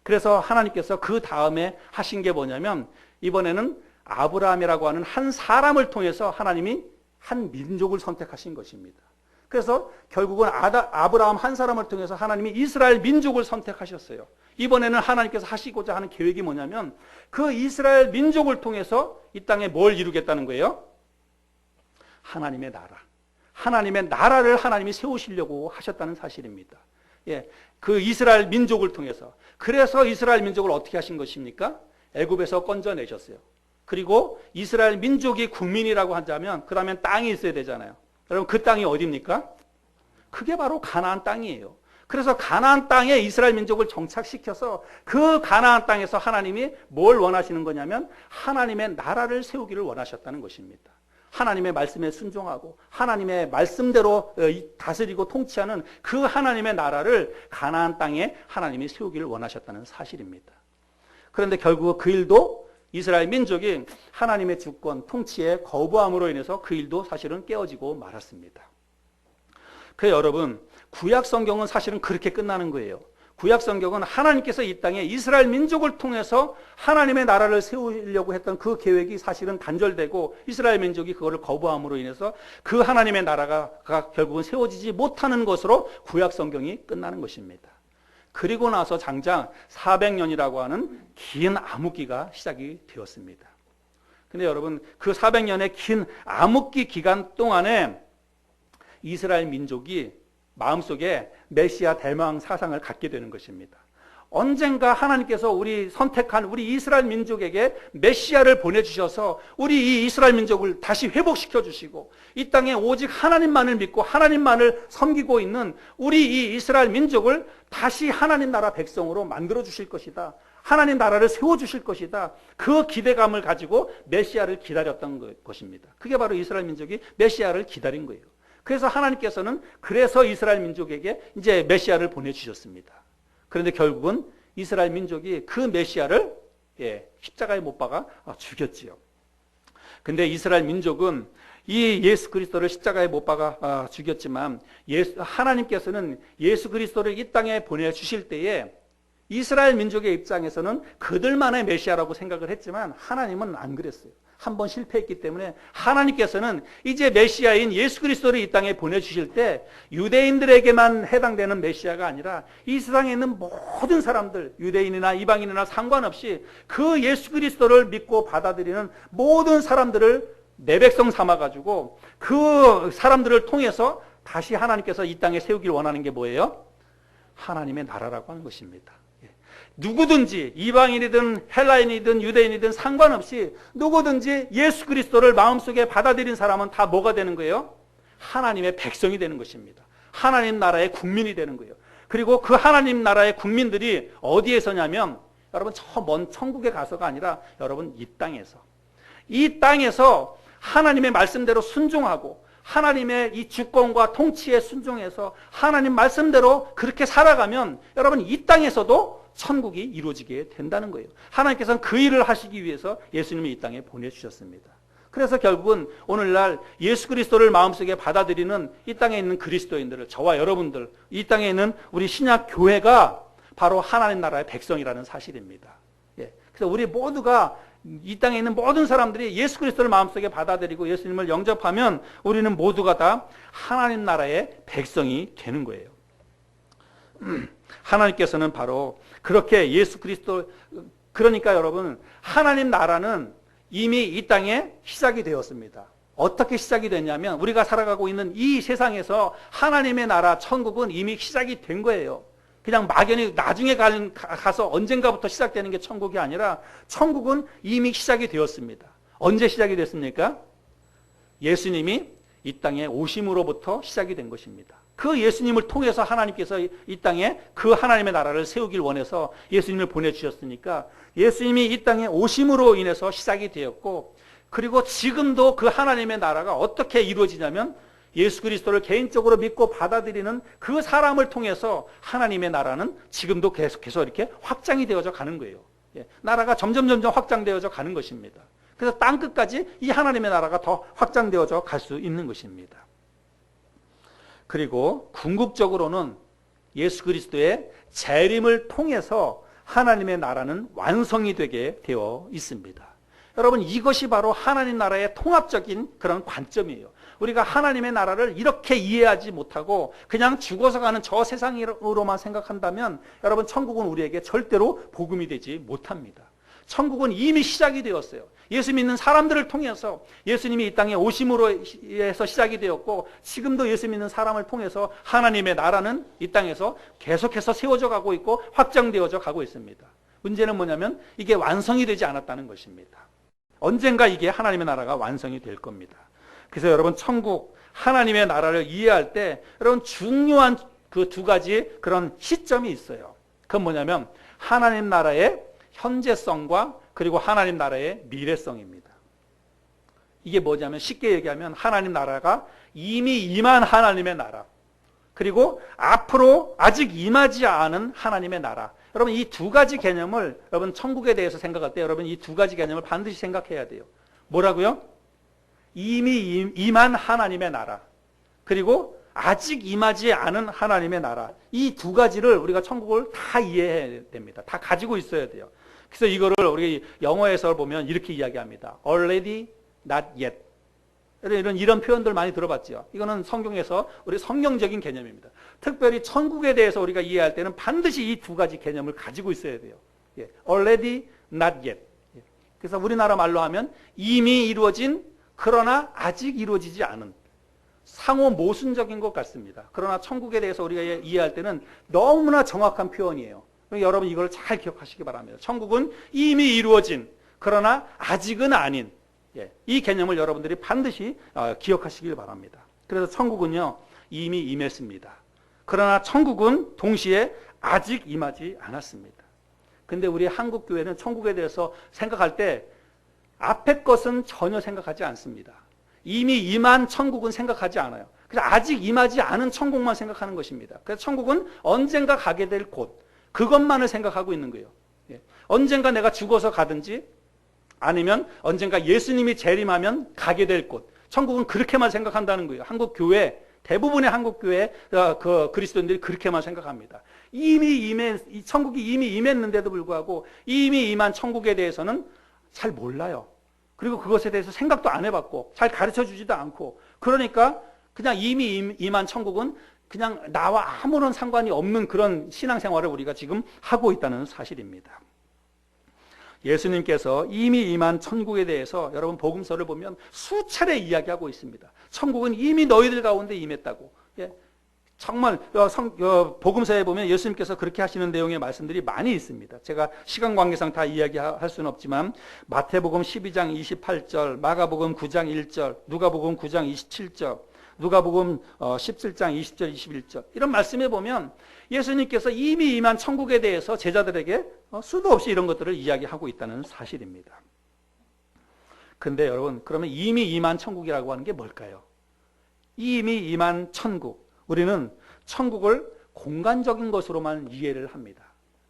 그래서 하나님께서 그 다음에 하신 게 뭐냐면 이번에는 아브라함이라고 하는 한 사람을 통해서 하나님이 한 민족을 선택하신 것입니다. 그래서 결국은 아브라함 한 사람을 통해서 하나님이 이스라엘 민족을 선택하셨어요. 이번에는 하나님께서 하시고자 하는 계획이 뭐냐면 그 이스라엘 민족을 통해서 이 땅에 뭘 이루겠다는 거예요? 하나님의 나라. 하나님의 나라를 하나님이 세우시려고 하셨다는 사실입니다. 예, 그 이스라엘 민족을 통해서. 그래서 이스라엘 민족을 어떻게 하신 것입니까? 애굽에서 건져내셨어요. 그리고 이스라엘 민족이 국민이라고 하자면 그러면 땅이 있어야 되잖아요. 여러분 그 땅이 어디입니까? 그게 바로 가나안 땅이에요. 그래서 가나안 땅에 이스라엘 민족을 정착시켜서 그 가나안 땅에서 하나님이 뭘 원하시는 거냐면 하나님의 나라를 세우기를 원하셨다는 것입니다. 하나님의 말씀에 순종하고 하나님의 말씀대로 다스리고 통치하는 그 하나님의 나라를 가나안 땅에 하나님이 세우기를 원하셨다는 사실입니다. 그런데 결국 그 일도 이스라엘 민족이 하나님의 주권, 통치에 거부함으로 인해서 그 일도 사실은 깨어지고 말았습니다. 그래서 여러분, 구약 성경은 사실은 그렇게 끝나는 거예요. 구약 성경은 하나님께서 이 땅에 이스라엘 민족을 통해서 하나님의 나라를 세우려고 했던 그 계획이 사실은 단절되고 이스라엘 민족이 그거를 거부함으로 인해서 그 하나님의 나라가 결국은 세워지지 못하는 것으로 구약 성경이 끝나는 것입니다. 그리고 나서 장장 400년이라고 하는 긴 암흑기가 시작이 되었습니다. 근데 여러분, 그 400년의 긴 암흑기 기간 동안에 이스라엘 민족이 마음속에 메시아 대망 사상을 갖게 되는 것입니다. 언젠가 하나님께서 우리 선택한 우리 이스라엘 민족에게 메시아를 보내주셔서 우리 이 이스라엘 민족을 다시 회복시켜 주시고 이 땅에 오직 하나님만을 믿고 하나님만을 섬기고 있는 우리 이 이스라엘 민족을 다시 하나님 나라 백성으로 만들어 주실 것이다. 하나님 나라를 세워주실 것이다. 그 기대감을 가지고 메시아를 기다렸던 것입니다. 그게 바로 이스라엘 민족이 메시아를 기다린 거예요. 그래서 하나님께서는 그래서 이스라엘 민족에게 이제 메시아를 보내주셨습니다. 그런데 결국은 이스라엘 민족이 그 메시아를 십자가에 못 박아 죽였지요. 근데 이스라엘 민족은 이 예수 그리스도를 십자가에 못 박아 죽였지만 하나님께서는 예수 그리스도를 이 땅에 보내주실 때에 이스라엘 민족의 입장에서는 그들만의 메시아라고 생각을 했지만 하나님은 안 그랬어요. 한번 실패했기 때문에 하나님께서는 이제 메시아인 예수 그리스도를 이 땅에 보내주실 때 유대인들에게만 해당되는 메시아가 아니라 이 세상에 있는 모든 사람들, 유대인이나 이방인이나 상관없이 그 예수 그리스도를 믿고 받아들이는 모든 사람들을 내 백성 삼아가지고 그 사람들을 통해서 다시 하나님께서 이 땅에 세우길 원하는 게 뭐예요? 하나님의 나라라고 하는 것입니다. 누구든지 이방인이든 헬라인이든 유대인이든 상관없이 누구든지 예수 그리스도를 마음속에 받아들인 사람은 다 뭐가 되는 거예요? 하나님의 백성이 되는 것입니다. 하나님 나라의 국민이 되는 거예요. 그리고 그 하나님 나라의 국민들이 어디에 서냐면 여러분 저 먼 천국에 가서가 아니라 여러분 이 땅에서 하나님의 말씀대로 순종하고 하나님의 이 주권과 통치에 순종해서 하나님 말씀대로 그렇게 살아가면 여러분 이 땅에서도 천국이 이루어지게 된다는 거예요. 하나님께서는 그 일을 하시기 위해서 예수님을 이 땅에 보내주셨습니다. 그래서 결국은 오늘날 예수 그리스도를 마음속에 받아들이는 이 땅에 있는 그리스도인들을, 저와 여러분들, 이 땅에 있는 우리 신약 교회가 바로 하나님 나라의 백성이라는 사실입니다. 그래서 우리 모두가 이 땅에 있는 모든 사람들이 예수 그리스도를 마음속에 받아들이고 예수님을 영접하면 우리는 모두가 다 하나님 나라의 백성이 되는 거예요. 하나님께서는 바로 그렇게 예수 그리스도, 그러니까 여러분 하나님 나라는 이미 이 땅에 시작이 되었습니다. 어떻게 시작이 됐냐면 우리가 살아가고 있는 이 세상에서 하나님의 나라 천국은 이미 시작이 된 거예요. 그냥 막연히 나중에 가서 언젠가부터 시작되는 게 천국이 아니라 천국은 이미 시작이 되었습니다. 언제 시작이 됐습니까? 예수님이 이 땅에 오심으로부터 시작이 된 것입니다. 그 예수님을 통해서 하나님께서 이 땅에 그 하나님의 나라를 세우길 원해서 예수님을 보내주셨으니까 예수님이 이 땅에 오심으로 인해서 시작이 되었고, 그리고 지금도 그 하나님의 나라가 어떻게 이루어지냐면 예수 그리스도를 개인적으로 믿고 받아들이는 그 사람을 통해서 하나님의 나라는 지금도 계속해서 이렇게 확장이 되어져 가는 거예요. 나라가 점점 확장되어져 가는 것입니다. 그래서 땅 끝까지 이 하나님의 나라가 더 확장되어져 갈 수 있는 것입니다. 그리고 궁극적으로는 예수 그리스도의 재림을 통해서 하나님의 나라는 완성이 되게 되어 있습니다. 여러분, 이것이 바로 하나님 나라의 통합적인 그런 관점이에요. 우리가 하나님의 나라를 이렇게 이해하지 못하고 그냥 죽어서 가는 저 세상으로만 생각한다면 여러분, 천국은 우리에게 절대로 복음이 되지 못합니다. 천국은 이미 시작이 되었어요. 예수 믿는 사람들을 통해서 예수님이 이 땅에 오심으로 해서 시작이 되었고, 지금도 예수 믿는 사람을 통해서 하나님의 나라는 이 땅에서 계속해서 세워져 가고 있고 확장되어져 가고 있습니다. 문제는 뭐냐면 이게 완성이 되지 않았다는 것입니다. 언젠가 이게 하나님의 나라가 완성이 될 겁니다. 그래서 여러분, 천국, 하나님의 나라를 이해할 때 여러분 중요한 그 두 가지 그런 시점이 있어요. 그건 뭐냐면 하나님 나라의 현재성과 그리고 하나님 나라의 미래성입니다. 이게 뭐냐면 쉽게 얘기하면 하나님 나라가 이미 임한 하나님의 나라, 그리고 앞으로 아직 임하지 않은 하나님의 나라. 여러분, 이 두 가지 개념을, 여러분 천국에 대해서 생각할 때 여러분 이 두 가지 개념을 반드시 생각해야 돼요. 뭐라고요? 이미 임한 하나님의 나라, 그리고 아직 임하지 않은 하나님의 나라. 이 두 가지를 우리가 천국을 다 이해해야 됩니다. 다 가지고 있어야 돼요. 그래서 이거를 우리 영어에서 보면 이렇게 이야기합니다. already, not yet. 이런 표현들 많이 들어봤죠. 이거는 성경에서 우리 성경적인 개념입니다. 특별히 천국에 대해서 우리가 이해할 때는 반드시 이 두 가지 개념을 가지고 있어야 돼요. already, not yet. 그래서 우리나라 말로 하면 이미 이루어진 그러나 아직 이루어지지 않은 상호 모순적인 것 같습니다. 그러나 천국에 대해서 우리가 이해할 때는 너무나 정확한 표현이에요. 여러분 이걸 잘 기억하시기 바랍니다. 천국은 이미 이루어진 그러나 아직은 아닌 이 개념을 여러분들이 반드시 기억하시길 바랍니다. 그래서 천국은요 이미 임했습니다. 그러나 천국은 동시에 아직 임하지 않았습니다. 근데 우리 한국 교회는 천국에 대해서 생각할 때 앞에 것은 전혀 생각하지 않습니다. 이미 임한 천국은 생각하지 않아요. 그래서 아직 임하지 않은 천국만 생각하는 것입니다. 그래서 천국은 언젠가 가게 될 곳, 그것만을 생각하고 있는 거예요. 언젠가 내가 죽어서 가든지 아니면 언젠가 예수님이 재림하면 가게 될 곳, 천국은 그렇게만 생각한다는 거예요. 한국 교회, 대부분의 한국 교회 그 그리스도인들이 그렇게만 생각합니다. 이 천국이 이미 임했는데도 불구하고 이미 임한 천국에 대해서는 잘 몰라요. 그리고 그것에 대해서 생각도 안 해봤고 잘 가르쳐 주지도 않고, 그러니까 그냥 이미 임한 천국은 그냥 나와 아무런 상관이 없는 그런 신앙생활을 우리가 지금 하고 있다는 사실입니다. 예수님께서 이미 임한 천국에 대해서 여러분 복음서를 보면 수차례 이야기하고 있습니다. 천국은 이미 너희들 가운데 임했다고. 정말 복음서에 보면 예수님께서 그렇게 하시는 내용의 말씀들이 많이 있습니다. 제가 시간 관계상 다 이야기할 수는 없지만 마태복음 12장 28절, 마가복음 9장 1절, 누가복음 9장 27절, 누가복음 17장 20절 21절 이런 말씀에 보면 예수님께서 이미 임한 천국에 대해서 제자들에게 수도 없이 이런 것들을 이야기하고 있다는 사실입니다. 근데 여러분, 그러면 이미 임한 천국이라고 하는 게 뭘까요? 이미 임한 천국, 우리는 천국을 공간적인 것으로만 이해를 합니다.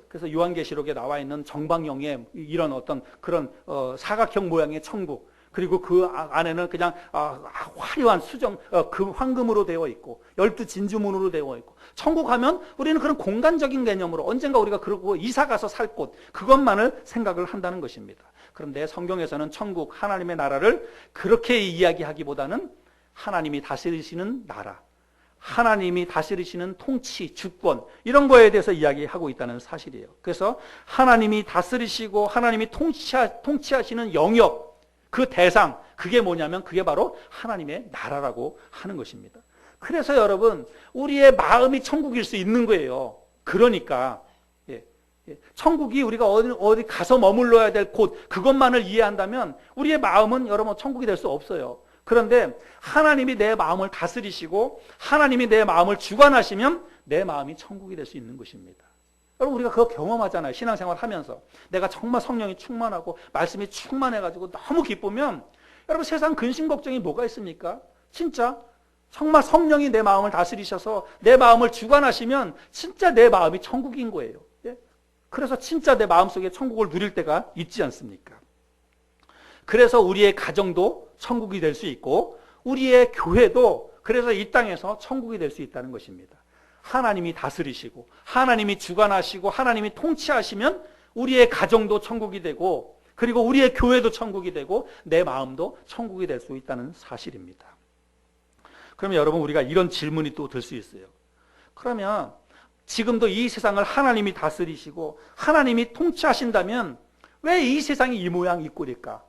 그래서 요한계시록에 나와 있는 정방형의 이런 어떤 그런 사각형 모양의 천국, 그리고 그 안에는 그냥 화려한 수정, 황금으로 되어 있고 12진주문으로 되어 있고, 천국 하면 우리는 그런 공간적인 개념으로 언젠가 우리가 그러고 이사 가서 살 곳, 그것만을 생각을 한다는 것입니다. 그런데 성경에서는 천국, 하나님의 나라를 그렇게 이야기하기보다는 하나님이 다스리시는 나라, 하나님이 다스리시는 통치, 주권, 이런 거에 대해서 이야기하고 있다는 사실이에요. 그래서 하나님이 다스리시고 하나님이 통치하시는 영역, 그 대상, 그게 뭐냐면 그게 바로 하나님의 나라라고 하는 것입니다. 그래서 여러분, 우리의 마음이 천국일 수 있는 거예요. 그러니까 천국이 우리가 어디 가서 머물러야 될 곳, 그것만을 이해한다면 우리의 마음은 여러분 천국이 될 수 없어요. 그런데 하나님이 내 마음을 다스리시고 하나님이 내 마음을 주관하시면 내 마음이 천국이 될 수 있는 것입니다. 여러분, 우리가 그거 경험하잖아요. 신앙생활 하면서 내가 정말 성령이 충만하고 말씀이 충만해가지고 너무 기쁘면 여러분, 세상 근심 걱정이 뭐가 있습니까? 진짜 정말 성령이 내 마음을 다스리셔서 내 마음을 주관하시면 진짜 내 마음이 천국인 거예요. 그래서 진짜 내 마음속에 천국을 누릴 때가 있지 않습니까? 그래서 우리의 가정도 천국이 될 수 있고 우리의 교회도 그래서 이 땅에서 천국이 될 수 있다는 것입니다. 하나님이 다스리시고 하나님이 주관하시고 하나님이 통치하시면 우리의 가정도 천국이 되고, 그리고 우리의 교회도 천국이 되고 내 마음도 천국이 될 수 있다는 사실입니다. 그러면 여러분, 우리가 이런 질문이 또 들 수 있어요. 그러면 지금도 이 세상을 하나님이 다스리시고 하나님이 통치하신다면 왜 이 세상이 이 모양 이 꼴일까?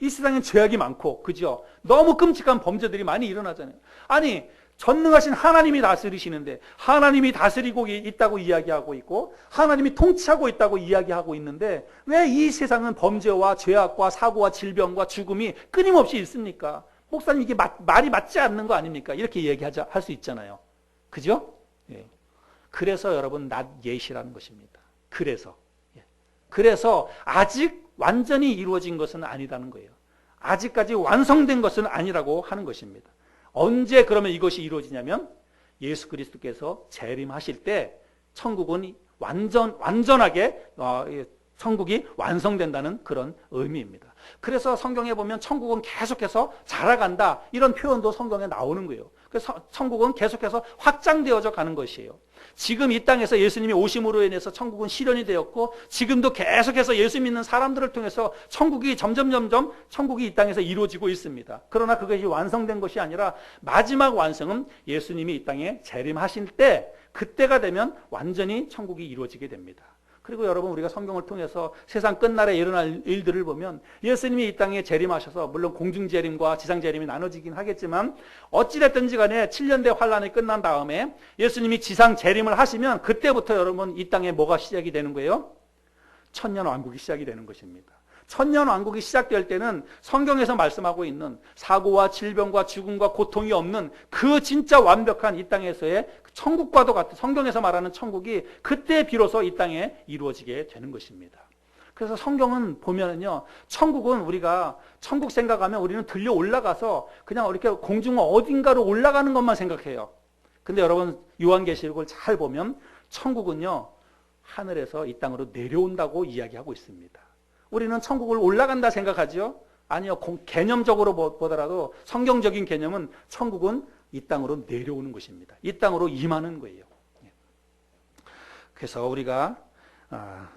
이 세상엔 죄악이 많고, 그죠? 너무 끔찍한 범죄들이 많이 일어나잖아요. 아니, 전능하신 하나님이 다스리시는데, 하나님이 다스리고 있다고 이야기하고 있고 하나님이 통치하고 있다고 이야기하고 있는데 왜 이 세상은 범죄와 죄악과 사고와 질병과 죽음이 끊임없이 있습니까? 목사님, 이게 말이 맞지 않는 거 아닙니까? 이렇게 할 수 있잖아요. 그죠? 예. 그래서 여러분, not yet이라는 것입니다. 그래서 아직 완전히 이루어진 것은 아니라는 거예요. 아직까지 완성된 것은 아니라고 하는 것입니다. 언제 그러면 이것이 이루어지냐면 예수 그리스도께서 재림하실 때 천국은 완전하게 천국이 완성된다는 그런 의미입니다. 그래서 성경에 보면 천국은 계속해서 자라간다, 이런 표현도 성경에 나오는 거예요. 그래서 천국은 계속해서 확장되어져 가는 것이에요. 지금 이 땅에서 예수님이 오심으로 인해서 천국은 실현이 되었고 지금도 계속해서 예수 믿는 사람들을 통해서 천국이 점점 천국이 이 땅에서 이루어지고 있습니다. 그러나 그것이 완성된 것이 아니라 마지막 완성은 예수님이 이 땅에 재림하실 때 그때가 되면 완전히 천국이 이루어지게 됩니다. 그리고 여러분 우리가 성경을 통해서 세상 끝날에 일어날 일들을 보면 예수님이 이 땅에 재림하셔서 물론 공중 재림과 지상 재림이 나눠지긴 하겠지만 어찌됐든지 간에 7년대 환란이 끝난 다음에 예수님이 지상 재림을 하시면 그때부터 여러분 이 땅에 뭐가 시작이 되는 거예요? 천년 왕국이 시작이 되는 것입니다. 천년 왕국이 시작될 때는 성경에서 말씀하고 있는 사고와 질병과 죽음과 고통이 없는 그 진짜 완벽한 이 땅에서의 천국과도 같은 성경에서 말하는 천국이 그때 비로소 이 땅에 이루어지게 되는 것입니다. 그래서 성경은 보면은요, 천국은 우리가 천국 생각하면 우리는 들려 올라가서 그냥 이렇게 공중 어딘가로 올라가는 것만 생각해요. 근데 여러분 요한계시록을 잘 보면 천국은요, 하늘에서 이 땅으로 내려온다고 이야기하고 있습니다. 우리는 천국을 올라간다 생각하죠? 아니요. 개념적으로 보더라도 성경적인 개념은 천국은 이 땅으로 내려오는 것입니다. 이 땅으로 임하는 거예요. 그래서 우리가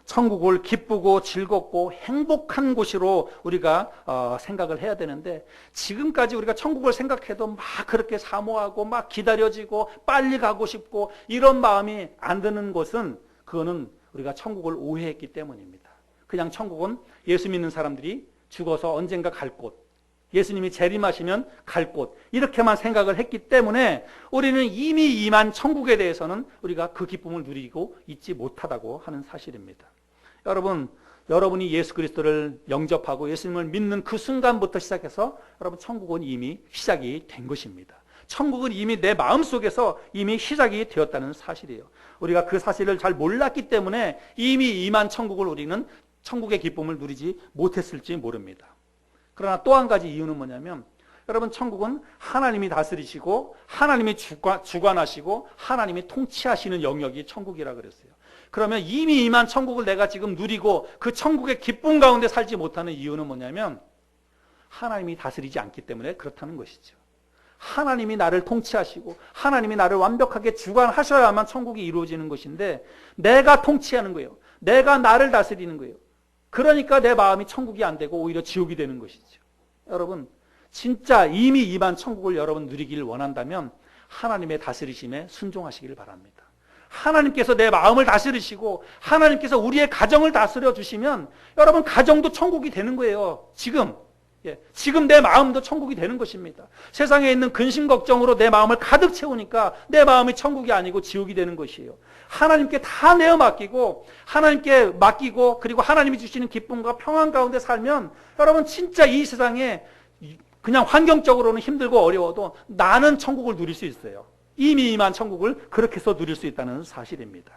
천국을 기쁘고 즐겁고 행복한 곳으로 우리가 생각을 해야 되는데 지금까지 우리가 천국을 생각해도 막 그렇게 사모하고 막 기다려지고 빨리 가고 싶고 이런 마음이 안 드는 것은 그거는 우리가 천국을 오해했기 때문입니다. 그냥 천국은 예수 믿는 사람들이 죽어서 언젠가 갈 곳, 예수님이 재림하시면 갈 곳, 이렇게만 생각을 했기 때문에 우리는 이미 임한 천국에 대해서는 우리가 그 기쁨을 누리고 있지 못하다고 하는 사실입니다. 여러분이 예수 그리스도를 영접하고 예수님을 믿는 그 순간부터 시작해서 여러분 천국은 이미 시작이 된 것입니다. 천국은 이미 내 마음속에서 이미 시작이 되었다는 사실이에요. 우리가 그 사실을 잘 몰랐기 때문에 이미 임한 천국을 우리는 천국의 기쁨을 누리지 못했을지 모릅니다. 그러나 또 한 가지 이유는 뭐냐면 여러분 천국은 하나님이 다스리시고 하나님이 주관하시고 하나님이 통치하시는 영역이 천국이라 그랬어요. 그러면 이미 임한 천국을 내가 지금 누리고 그 천국의 기쁨 가운데 살지 못하는 이유는 뭐냐면 하나님이 다스리지 않기 때문에 그렇다는 것이죠. 하나님이 나를 통치하시고 하나님이 나를 완벽하게 주관하셔야만 천국이 이루어지는 것인데 내가 통치하는 거예요. 내가 나를 다스리는 거예요. 그러니까 내 마음이 천국이 안 되고 오히려 지옥이 되는 것이죠. 여러분 진짜 이미 임한 천국을 여러분 누리기를 원한다면 하나님의 다스리심에 순종하시기를 바랍니다. 하나님께서 내 마음을 다스리시고 하나님께서 우리의 가정을 다스려 주시면 여러분 가정도 천국이 되는 거예요. 지금 내 마음도 천국이 되는 것입니다. 세상에 있는 근심 걱정으로 내 마음을 가득 채우니까 내 마음이 천국이 아니고 지옥이 되는 것이에요. 하나님께 다 내어 맡기고 하나님께 맡기고 그리고 하나님이 주시는 기쁨과 평안 가운데 살면 여러분 진짜 이 세상에 그냥 환경적으로는 힘들고 어려워도 나는 천국을 누릴 수 있어요. 이미 임한 천국을 그렇게 해서 누릴 수 있다는 사실입니다.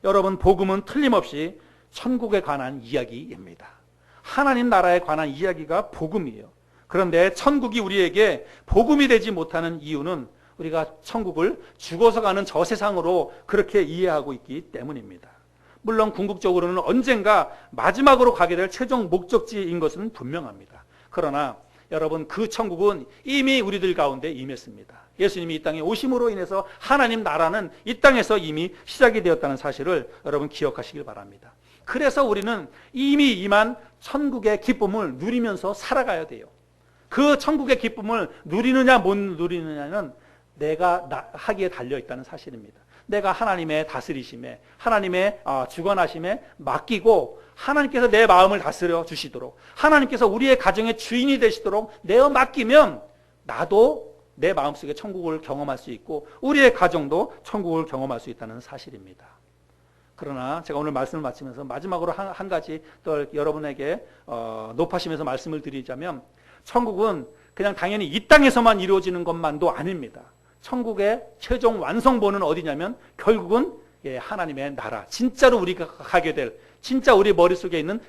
여러분 복음은 틀림없이 천국에 관한 이야기입니다. 하나님 나라에 관한 이야기가 복음이에요. 그런데 천국이 우리에게 복음이 되지 못하는 이유는 우리가 천국을 죽어서 가는 저 세상으로 그렇게 이해하고 있기 때문입니다. 물론 궁극적으로는 언젠가 마지막으로 가게 될 최종 목적지인 것은 분명합니다. 그러나 여러분 그 천국은 이미 우리들 가운데 임했습니다. 예수님이 이 땅에 오심으로 인해서 하나님 나라는 이 땅에서 이미 시작이 되었다는 사실을 여러분 기억하시길 바랍니다. 그래서 우리는 이미 임한 천국의 기쁨을 누리면서 살아가야 돼요. 그 천국의 기쁨을 누리느냐 못 누리느냐는 내가 하기에 달려있다는 사실입니다. 내가 하나님의 다스리심에 하나님의 주관하심에 맡기고 하나님께서 내 마음을 다스려 주시도록 하나님께서 우리의 가정의 주인이 되시도록 내어 맡기면 나도 내 마음속에 천국을 경험할 수 있고 우리의 가정도 천국을 경험할 수 있다는 사실입니다. 그러나 제가 오늘 말씀을 마치면서 마지막으로 한 가지 또 여러분에게 높아심에서 말씀을 드리자면 천국은 그냥 당연히 이 땅에서만 이루어지는 것만도 아닙니다. 천국의 최종 완성본은 어디냐면 결국은 하나님의 나라, 진짜로 우리가 가게 될 진짜 우리 머릿속에 있는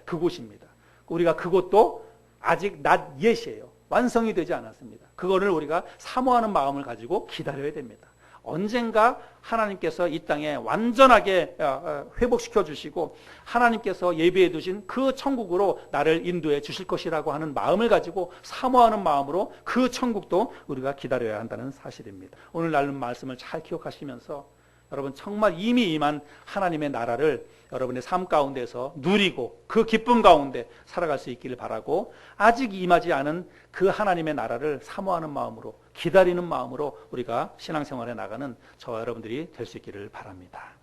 그곳입니다. 우리가 그곳도 아직 not yet이에요. 완성이 되지 않았습니다. 그거를 우리가 사모하는 마음을 가지고 기다려야 됩니다. 언젠가 하나님께서 이 땅에 완전하게 회복시켜 주시고 하나님께서 예비해 두신 그 천국으로 나를 인도해 주실 것이라고 하는 마음을 가지고 사모하는 마음으로 그 천국도 우리가 기다려야 한다는 사실입니다. 오늘 나눈 말씀을 잘 기억하시면서 여러분 정말 이미 임한 하나님의 나라를 여러분의 삶 가운데서 누리고 그 기쁨 가운데 살아갈 수 있기를 바라고, 아직 임하지 않은 그 하나님의 나라를 사모하는 마음으로, 기다리는 마음으로 우리가 신앙생활에 나가는 저와 여러분들이 될 수 있기를 바랍니다.